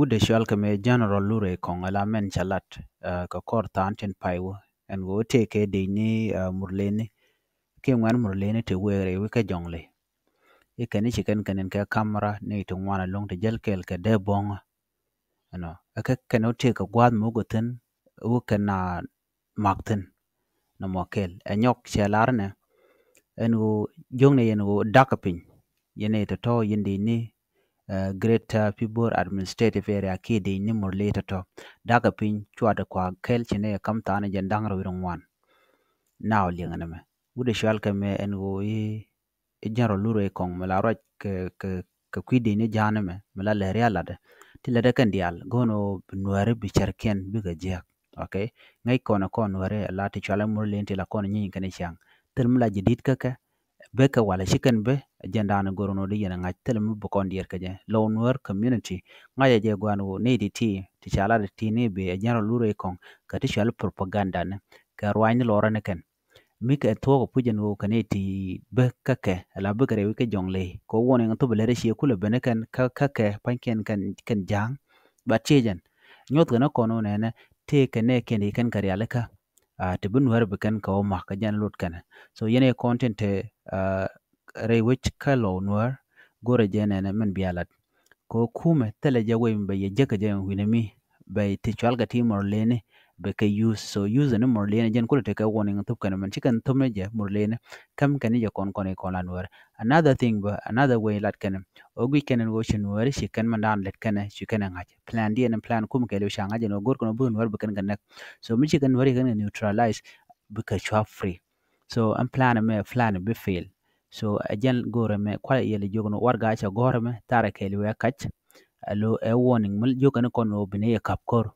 wude shwal kame general lure kong ala men chalat ka kor tan ten paiwo en go te ke de ni murleni ke ngwan murleni te were we ka jongle e kani chicken kanen ka kamera ne to ngwana long te jel kel ka de bong no aka kano te ka gwad mo goten wo kana makten no mokel enyok chelar ne en go jongne yen go dakapin yene to yindi ni Greater Pibor Administrative Area kidi ni murleta to daga pin chwada kwa kel chine kam tane jendang ro wan now linga me wude shwal ke me en go i jaro luro e kong mala ro ke kwidi ni jana me mala le reala de ti le de kan dial gono nuare bi cherken bi ga je okay ngai kono kon nuare la ti chala murlenti la kon nyi kan chang tel mala jidit ka beka wala chicken be agenda na gorono de yana ngaj tele mu bokon dier kaje lone work community ngaje je gwanu ne di ti chala de ti ne be agenda lure kon ka ti chala propaganda ne ka rwani lora ne ken mi ka to ko pujen go kane ti be kake ala be kare ke jongle ko woni ngato be lere shi kula bene kan ka kake panken kan jang ba chejen nyot na kono ne te kane ken ken kare alaka te bun wer be kan ka o ma ka jan lut kana so yene content re which kalo nuer gore jene na men bialat ko kume tele jawe mbe ye jeka je winemi be ti chalga ti morlene be ka use so use ne morlene jen ko te ka warning to kana man chikan to meje morlene kam kan je kon kon e kon nuer another thing ba another way lat kana ogi kenen go shin nuer shi kan man dan let kana shi kana ngaj plan di en plan kum ke le shanga je no gor kono bu nuer be kan ganak so mi chikan nuer kan neutralize be ka chwa free so am plan me plan be fail so ajan gore me kwa yele jogono warga cha gore me tara kele we kach alo a warning mul jogano kono bine ya kapkor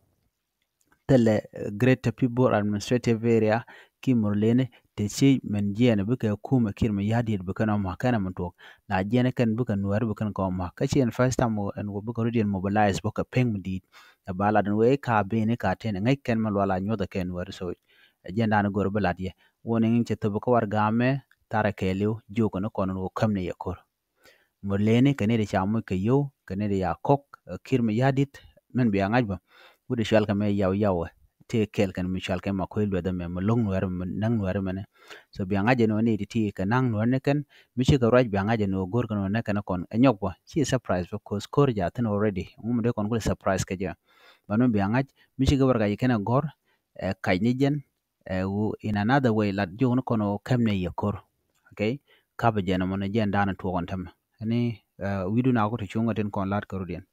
tele greater people administrative area ki murlene te chi men jene buka kuma kirma yadi buka no ma kana mutok na jene kan buka nuar buka ko ma kachi en first time en go buka rodian mobilize buka peng di bala dan we ka bene ka ten ngai ken mal wala nyoda ken war so agenda na gore baladie warning che to buka warga me tara keliu jogo no kono no kamne yakor molene kane de chamu ke yo kane de yakok kirma yadit men bi angajba wude shal kame yaw te kel kan mi shal kama ko ilwe da me long wer nang wer mane so bi angaje no ne ti ka nang no ne kan mi shi ka raj bi angaje no gor kan ne kan kon enyok bo chi surprise because kor ja tan already mum de kon ko surprise ke ja banu bi angaj mi shi ga warga yikena gor kay ni jen in another way la jo no kono kamne yakor okay kaba jena mo ne jen dana to kon tam ani widu na ko to chunga ten kon lat ko rudien